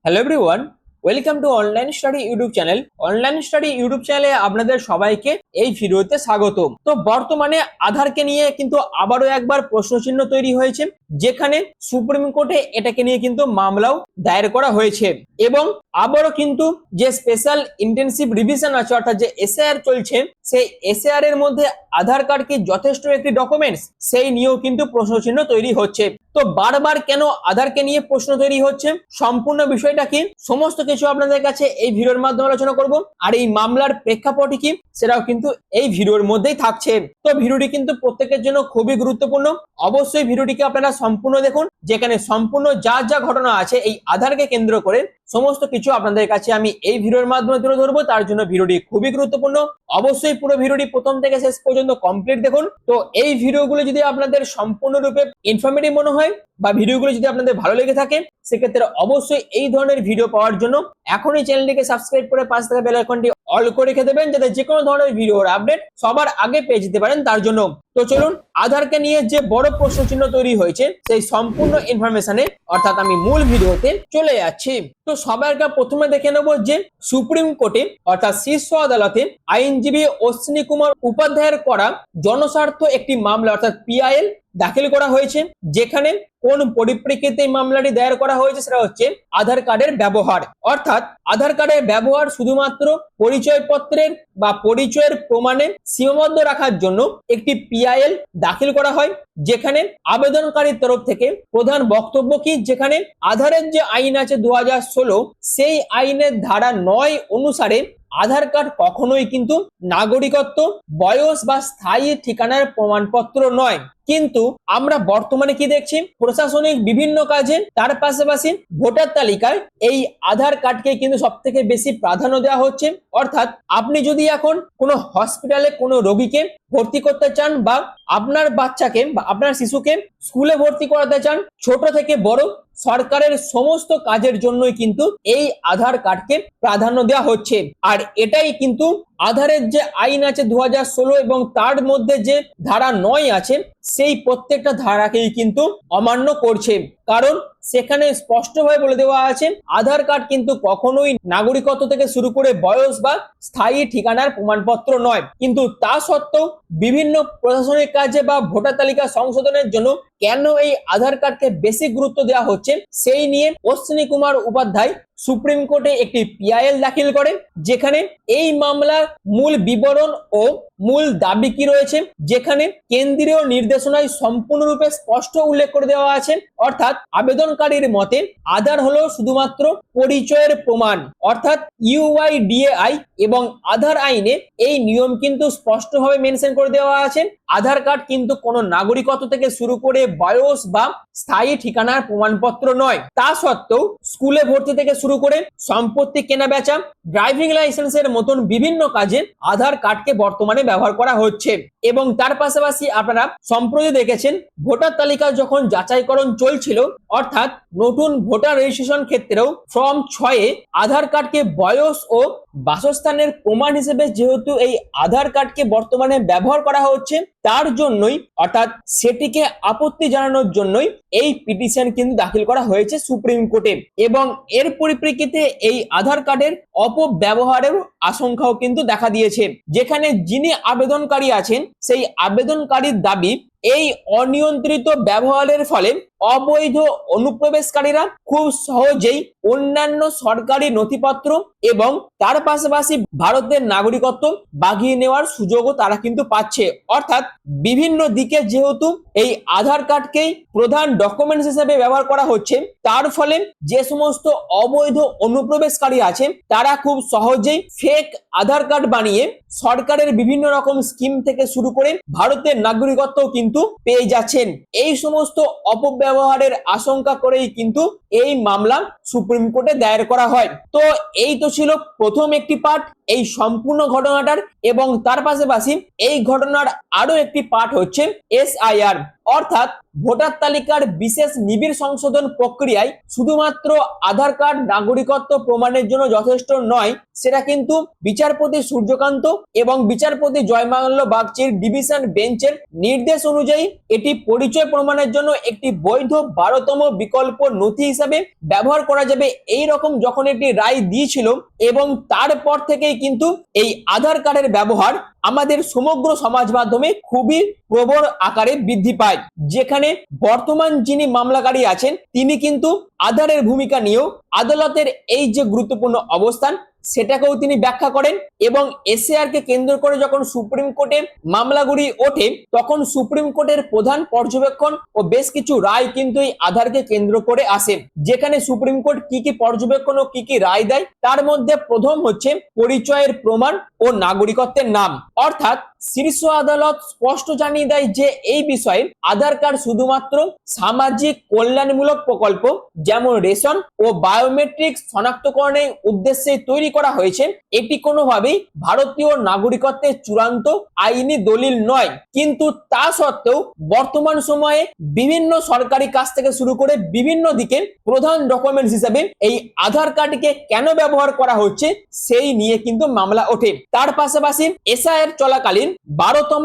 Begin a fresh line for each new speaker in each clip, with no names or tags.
Hello everyone, welcome to online study YouTube channel. Online study YouTube চ্যানেলে আপনাদের সবাইকে এই ভিডিওতে স্বাগত। তো বর্তমানে আধারকে নিয়ে কিন্তু আবারও একবার প্রশ্নচিহ্ন তৈরি হয়েছে, যেখানে সুপ্রিম কোর্টে এটাকে নিয়ে কিন্তু মামলাও দায়ের করা হয়েছে এবং আবারও কিন্তু যে স্পেশাল ইন্টেনসিভ রিভিশন আছে, অর্থাৎ যে এসএআর চলছে, সেই এসএআর এর মধ্যে আধার কার্ড কি যথেষ্ট একটি ডকুমেন্টস, সেই নিয়েও কিন্তু প্রশ্নচিহ্ন তৈরি হচ্ছে। তো বারবার কেন আধারকে নিয়ে প্রশ্ন তৈরি হচ্ছে, সম্পূর্ণ বিষয়টা কি, সমস্ত কিছু আপনাদের কাছে এই ভিডিওর মাধ্যমে আলোচনা করব। আর এই মামলার প্রেক্ষাপট কি সেটাও কিন্তু এই ভিডিওর মধ্যেই থাকছে। তো ভিডিওটি কিন্তু প্রত্যেকের জন্য খুবই গুরুত্বপূর্ণ। অবশ্যই ভিডিওটিকে আপনারা সম্পূর্ণ দেখুন, যেখানে সম্পূর্ণ যা যা ঘটনা আছে এই আধারকে কেন্দ্র করে সমস্ত কিছু আপনাদের কাছে আমি এই ভিডিওর মাধ্যমে তুলে ধরবো। তার জন্য ভিডিওটি খুবই গুরুত্বপূর্ণ। অবশ্যই পুরো ভিডিওটি প্রথম থেকে শেষ পর্যন্ত কমপ্লিট দেখুন। তো এই ভিডিওগুলো যদি আপনাদের সম্পূর্ণরূপে ইনফরমেটিভ মনে হয় বা ভিডিওগুলো যদি আপনাদের ভালো লেগে থাকে, সেক্ষেত্রে অবশ্যই এই ধরনের ভিডিও পাওয়ার জন্য এখনই চ্যানেলটিকে সাবস্ক্রাইব করে পাশে থাকা বেল আইকনটি অল করে রেখে দেবেন, যাতে যে কোনো ধরনের ভিডিওর আপডেট সবার আগে পেয়ে যেতে পারেন তার জন্য। তো চলুন, আধারকে নিয়ে যে বড় প্রশ্নচিহ্ন তৈরি হয়েছে সেই সম্পূর্ণ ইনফরমেশনে, অর্থাৎ আমি মূল ভিডিওতে চলে যাচ্ছি। তো সবার আগে প্রথমে দেখে নেব যে সুপ্রিম কোর্টে অর্থাৎ শীর্ষ আদালতে আইনজীবী অশ্বিনী কুমার উপাধ্যায়ের করা জনস্বার্থ একটি মামলা অর্থাৎ পিআইএল দাখিল করা হয়েছে, যেখানে কোন পরিপ্রেক্ষিতে এই মামলাটি দায়ের করা হয়েছে সেটা হচ্ছে আধার কার্ডের ব্যবহার। অর্থাৎ আধার কার্ডের ব্যবহার শুধুমাত্র পরিচয়পত্রের বা পরিচয়ের প্রমাণে সীমাবদ্ধ রাখার জন্য একটি পিআইএল দাখিল করা হয়, যেখানে আবেদনকারীর তরফ থেকে প্রধান বক্তব্য কি, যেখানে আধারের যে আইন আছে 2016, সেই আইনের ধারা 9 অনুসারে আধার কার্ড কখনোই কিন্তু নাগরিকত্ব, বয়স বা স্থায়ী ঠিকানার প্রমাণপত্র নয়। কিন্তু আমরা বর্তমানে কি দেখছি, প্রশাসনিক বিভিন্ন কাজে তার পাশাপাশি ভোটার তালিকায় এই আধার কার্ডকে কিন্তু সব থেকে বেশি প্রাধান্য দেওয়া হচ্ছে। অর্থাৎ আপনি যদি এখন কোনো হসপিটালে কোনো রোগীকে ভর্তি করতে চান বা আপনার বাচ্চাকে বা আপনার শিশুকে স্কুলে ভর্তি করাতে চান, ছোট থেকে বড় সরকারের সমস্ত কাজের জন্যই কিন্তু এই আধার কার্ডকে প্রাধান্য দেওয়া হচ্ছে। আর এটাই কিন্তু আধারের যে আইন আছে 2016 এবং তার মধ্যে যে ধারা 9 আছে, সেই প্রত্যেকটা ধারাকেই কিন্তু অমান্য করছে। কারণ সেখানে স্পষ্টভাবে বলে দেওয়া আছে আধার কার্ড কিন্তু কখনোই নাগরিকত্ব থেকে শুরু করে বয়স বা স্থায়ী ঠিকানার প্রমাণপত্র নয়। কিন্তু তা সত্ত্বেও বিভিন্ন প্রশাসনিক কাজে বা ভোটার তালিকা সংশোধনের জন্য কেন এই আধার কার্ডকে বেশি গুরুত্ব দেওয়া হচ্ছে, সেই নিয়ে অশ্বিনী কুমার উপাধ্যায় সুপ্রিম কোর্টে একটি পিআইএল দাখিল করেন, যেখানে এই মামলার মূল বিবরণ ও মূল দাবি কি রয়েছে, যেখানে কেন্দ্রীয় নির্দেশনায় সম্পূর্ণরূপে স্পষ্ট উল্লেখ করে দেওয়া আছে। অর্থাৎ আবেদনকারীর মতে আধার হলো শুধুমাত্র পরিচয়ের প্রমাণ, অর্থাৎ ইউআইডিএআই, এবং আধার আইনে এই নিয়ম কিন্তু স্পষ্টভাবে মেনশন করে দেওয়া আছে। আধার কার্ড কিন্তু কোনো নাগরিকত্ব থেকে শুরু করে বয়স বা স্থায়ী ঠিকানার প্রমাণপত্র নয়। তা সত্ত্বেও স্কুলে ভর্তি থেকে শুরু করে সম্পত্তি কেনা বেচা, ড্রাইভিং লাইসেন্সের মতন বিভিন্ন কাজে আধার কার্ডকে বর্তমানে ব্যবহার করা হচ্ছে। এবং তার পাশাপাশি আপনারা সম্প্রতি দেখেছেন ভোটার তালিকা যখন যাচাইকরণ চলছিল, অর্থাৎ নতুন ভোটার রেজিস্ট্রেশন ক্ষেত্রেও ফর্ম 6-এ আধার কার্ডকে বয়স ও বাসস্থানের প্রমাণ হিসেবে যেহেতু এই আধার কার্ডকে বর্তমানে ব্যবহার করা হচ্ছে, তার জন্যই অর্থাৎ সেটিকে আপত্তি জানানোর জন্যই এই পিটিশন কিন্তু দাখিল করা হয়েছে সুপ্রিম কোর্টে। এবং এর পরিপ্রেক্ষিতে এই আধার কার্ডের অপব্যবহারের আশঙ্কাও কিন্তু দেখা দিয়েছে, যেখানে যিনি আবেদনকারী আছেন সেই আবেদনকারীর দাবি এই অনিয়ন্ত্রিত ব্যবহারের ফলে অবৈধ অনুপ্রবেশকারীরা খুব সহজেই অন্যান্য সরকারি নথিপত্র এবং তার পাশাপাশি ভারতের নাগরিকত্ব বাগিয়ে নেওয়ার সুযোগও তারা কিন্তু পাচ্ছে। অর্থাৎ বিভিন্ন দিকে যেহেতু এই আধার কার্ডকেই প্রধান ডকুমেন্টস হিসেবে ব্যবহার করা হচ্ছে, তার ফলে যে সমস্ত অবৈধ অনুপ্রবেশকারী আছে তারা খুব সহজেই ফেক আধার কার্ড বানিয়ে সরকারের বিভিন্ন রকম স্কিম থেকে শুরু করে ভারতের নাগরিকত্ব কিন্তু পেয়ে যাচ্ছেন। এই সমস্ত অপব্যবহারের আশঙ্কা করেই কিন্তু এই মামলা সুপ্রিম কোর্টে দায়ের করা হয়। তো এই তো ছিল প্রথম একটি পার্ট এই সম্পূর্ণ ঘটনাটার, এবং তার পাশাপাশি এই ঘটনার আরো একটি পার্ট হচ্ছে এসআইআর, অর্থাৎ ভোটার তালিকার বিশেষ নিবিড় সংশোধন প্রক্রিয়ায় শুধুমাত্র আধার কার্ড নাগরিকত্ব প্রমাণের জন্য যথেষ্ট নয়, সেটা কিন্তু বিচারপতি সূর্যকান্ত এবং বিচারপতি জয়মাল্য বাগচির ডিভিশন বেঞ্চের নির্দেশ অনুযায়ী এটি পরিচয় প্রমাণের জন্য একটি বৈধ 12তম বিকল্প নথি হিসাবে ব্যবহার করা যাবে। এই রকম যখন এটি রায় দিয়েছিল এবং তারপর থেকেই কিন্তু এই আধার কার্ডের ব্যবহার আমাদের সমগ্র সমাজ মাধ্যমে খুবই প্রবল আকারে বৃদ্ধি পায়। যেখানে বর্তমান যিনি মামলাকারী আছেন তিনি কিন্তু আধারের ভূমিকা নিয়েও আদালতের এই যে গুরুত্বপূর্ণ অবস্থান সেটাকেও তিনি ব্যাখ্যা করেন এবং এসএআর কে কেন্দ্র করে যখন সুপ্রিম কোর্টে মামলাগুলি ওঠে তখন সুপ্রিম কোর্টের প্রধান পর্যবেক্ষণ ও বেশ কিছু রায় কিন্তু এই আধারকে কেন্দ্র করে আসে। যেখানে সুপ্রিম কোর্ট কি কি পর্যবেক্ষণ ও কি কি রায় দেয় তার মধ্যে প্রথম হচ্ছে পরিচয়ের প্রমাণ ও নাগরিকত্বের নাম। অর্থাৎ শীর্ষ আদালত স্পষ্ট জানিয়ে দেয় যে এই বিষয়ে আধার কার্ড শুধুমাত্র সামাজিক কল্যাণমূলক প্রকল্প যেমন রেশন ও বায়োমেট্রিক শনাক্তকরণের উদ্দেশ্যে তৈরি করা হয়েছে। এটি কোনোভাবেই ভারতীয় নাগরিকত্বের চূড়ান্ত আইনি দলিল নয়। কিন্তু তা সত্ত্বেও বর্তমান সময়ে বিভিন্ন সরকারি কাজ থেকে শুরু করে বিভিন্ন দিকে প্রধান ডকুমেন্টস হিসেবে এই আধার কার্ডকে কেন ব্যবহার করা হচ্ছে সেই নিয়ে কিন্তু মামলা ওঠে। তার পাশাপাশি এসআইআর চলাকালীন 12তম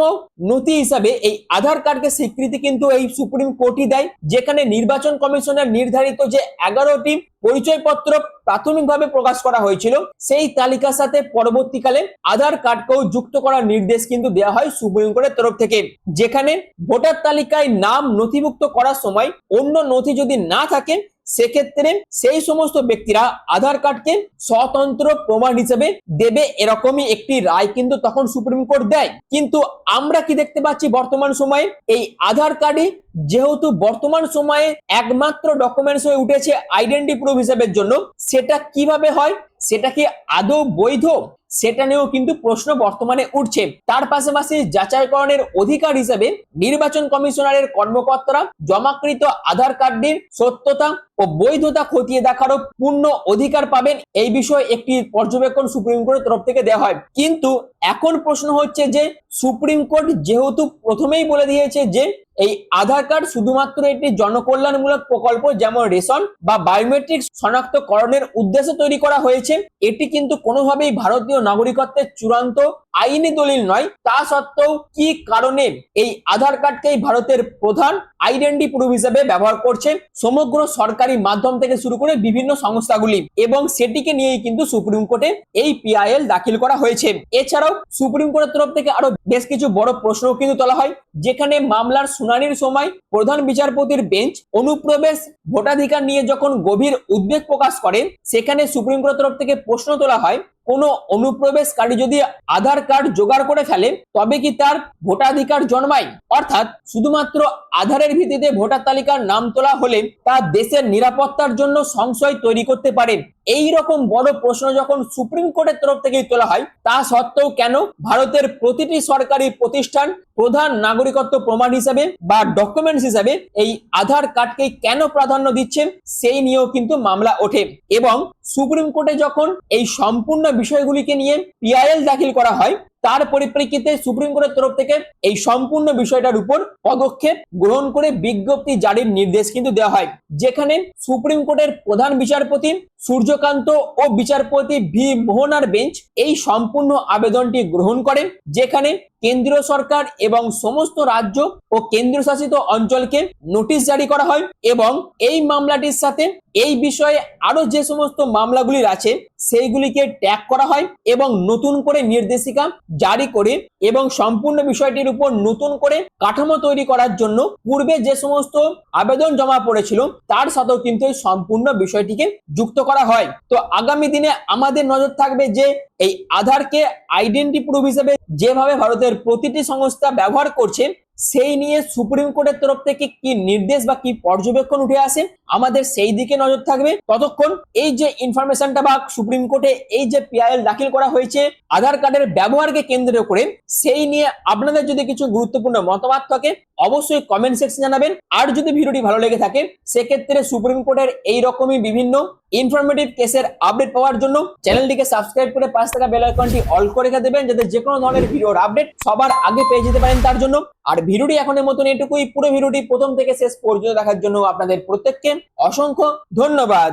নথি হিসাবে এই আধার কার্ডকে স্বীকৃতি কিন্তু এই সুপ্রিম কোর্টই দেয়। যেখানে নির্বাচন কমিশনের নির্ধারিত যে 11টি পরিচয়পত্র প্রাথমিকভাবে প্রকাশ করা হয়েছিল সেই তালিকার সাথে পরবর্তীকালে আধার কার্ডকেও যুক্ত করার নির্দেশ কিন্তু দেওয়া হয় সুপ্রিম কোর্টের তরফ থেকে। যেখানে ভোটার তালিকায় নাম নথিভুক্ত করার সময় অন্য নথি যদি না থাকে সেক্ষেত্রে সেই সমস্ত ব্যক্তিরা আধার কার্ডকে স্বতন্ত্র প্রমাণ হিসেবে দেবে, এরকমই একটি রায় কিন্তু তখন সুপ্রিম কোর্ট দেয়। কিন্তু আমরা কি দেখতে পাচ্ছি বর্তমান সময়ে এই আধার কার্ডে যেহেতু বর্তমান সময়ে একমাত্র ডকুমেন্টস হয়ে উঠেছে আইডেন্টি প্রুফ হিসেবের জন্য, সেটা কিভাবে হয়, সেটা কি আদৌ বৈধ, সেটা নিয়েও কিন্তু প্রশ্ন বর্তমানে উঠছে। তার পাশাপাশি যাচাইকরণের অধিকার হিসেবে নির্বাচন কমিশনারের কর্মকর্তারা জমাকৃত আধার কার্ডটির সত্যতা ও বৈধতা খতিয়ে দেখারও পূর্ণ অধিকার পাবেন। এই বিষয়ে একটি পর্যবেক্ষণ সুপ্রিম কোর্টের তরফ থেকে দেওয়া হয়। কিন্তু এখন প্রশ্ন হচ্ছে যে সুপ্রিম কোর্ট যেহেতু প্রথমেই বলে দিয়েছে যে এই আধার কার্ড শুধুমাত্র একটি জনকল্যাণমূলক প্রকল্প যেমন রেশন বা বায়োমেট্রিক শনাক্তকরণের উদ্দেশ্যে তৈরি করা হয়েছে, এটি কিন্তু কোনোভাবেই ভারতীয় নাগরিকত্বের চূড়ান্ত আইনি দলিল নয়। তা সত্ত্বেও কি কারণে এই আধার কার্ডকেই ভারতের প্রধান আইডেন্টি প্রুফ হিসেবে ব্যবহার করছে সমগ্র সরকারি মাধ্যম থেকে শুরু করে বিভিন্ন সংস্থাগুলি, এবং সেটিকে নিয়েই কিন্তু সুপ্রিম কোর্টে এই পিআইএল দাখিল করা হয়েছে। এছাড়াও সুপ্রিম কোর্টের তরফ থেকে আরো বেশ কিছু বড় প্রশ্ন কিন্তু তোলা হয়। যেখানে মামলার শুনানির সময় প্রধান বিচারপতির বেঞ্চ অনুপ্রবেশ ভোটাধিকার নিয়ে যখন গভীর উদ্বেগ প্রকাশ করেন, সেখানে সুপ্রিম কোর্টের তরফ থেকে প্রশ্ন তোলা হয় কোনো অনুপ্রবেশকারী যদি আধার কার্ড জোগাড় করে ফেলে তবে কি তার ভোটাধিকার জন্মায়? অর্থাৎ শুধুমাত্র আধারের ভিত্তিতে ভোটার তালিকার নাম তোলা হলে তা দেশের নিরাপত্তার জন্য সংশয় তৈরি করতে পারে। এই রকম বড় প্রশ্ন যখন সুপ্রিম কোর্টের তরফ থেকেই তোলা হয়, তা সত্ত্বেও কেন ভারতের প্রতিটি সরকারি প্রতিষ্ঠান প্রধান নাগরিকত্ব প্রমাণ হিসাবে বা ডকুমেন্টস হিসাবে এই আধার কার্ডকে কেন প্রাধান্য দিচ্ছেন সেই নিয়েও কিন্তু মামলা ওঠে। এবং সুপ্রিম কোর্টে যখন এই সম্পূর্ণ বিষয়গুলিকে নিয়ে পিআইএল দাখিল করা হয়, তার পরিপ্রেক্ষিতে সুপ্রিম কোর্টের তরফ থেকে এই সম্পূর্ণ বিষয়টার উপর পদক্ষেপ গ্রহণ করে বিজ্ঞপ্তি জারির নির্দেশ কিন্তু দেওয়া হয়। যেখানে সুপ্রিম কোর্টের প্রধান বিচারপতি সূর্যকান্ত ও বিচারপতি ভি মোহনার বেঞ্চ এই সম্পূর্ণ আবেদনটি গ্রহণ করেন। যেখানে কেন্দ্রীয় সরকার এবং সমস্ত রাজ্য ও কেন্দ্রশাসিত অঞ্চলকে নোটিশ জারি করা হয় এবং এই মামলাটির সাথে এই বিষয়ে আরো যে সমস্ত মামলাগুলি আছে সেইগুলিকে ট্যাগ করা হয় এবং নতুন করে নির্দেশিকা জারি করে এবং সম্পূর্ণ বিষয়টির উপর নতুন করে কাঠামো তৈরি করার জন্য পূর্বে যে সমস্ত আবেদন জমা পড়েছিল তার সাথেও কিন্তু এই সম্পূর্ণ বিষয়টিকে যুক্ত করা হয়। তো আগামী দিনে আমাদের নজর থাকবে যে এই আধারকে আইডেন্টি প্রুফ হিসেবে যেভাবে ভারতের প্রতিটি সংস্থা ব্যবহার করছে সেই নিয়ে সুপ্রিম কোর্টের তরফ থেকে কি নির্দেশ বা কি পর্যবেক্ষণ উঠে আসে, আমাদের সেই দিকে নজর থাকবে। ততক্ষণ এই যে ইনফরমেশনটা বা সুপ্রিম কোর্টে এই যে পিআইএল দাখিল করা হয়েছে আধার কার্ডের ব্যবহারকে কেন্দ্র করে সেই নিয়ে আপনাদের যদি কিছু গুরুত্বপূর্ণ মতামত থাকে অবশ্যই কমেন্ট সেকশন জানাবেন। আর যদি ভিডিওটি ভালো লেগে থাকে সেক্ষেত্রে সুপ্রিম কোর্টের এই রকমই বিভিন্ন ইনফরমেটিভ কেসের আপডেট পাওয়ার জন্য চ্যানেলটিকে সাবস্ক্রাইব করে পাশে থাকা বেল আইকনটি অল করে রেখে দেবেন, যাতে যে কোনো ধরনের ভিডিওর আপডেট সবার আগে পেয়ে যেতে পারেন তার জন্য। আর ভিডিওটি এখনের মতন এটুকুই। পুরো ভিডিওটি প্রথম থেকে শেষ পর্যন্ত দেখার জন্য আপনাদের প্রত্যেককে অসংখ্য ধন্যবাদ।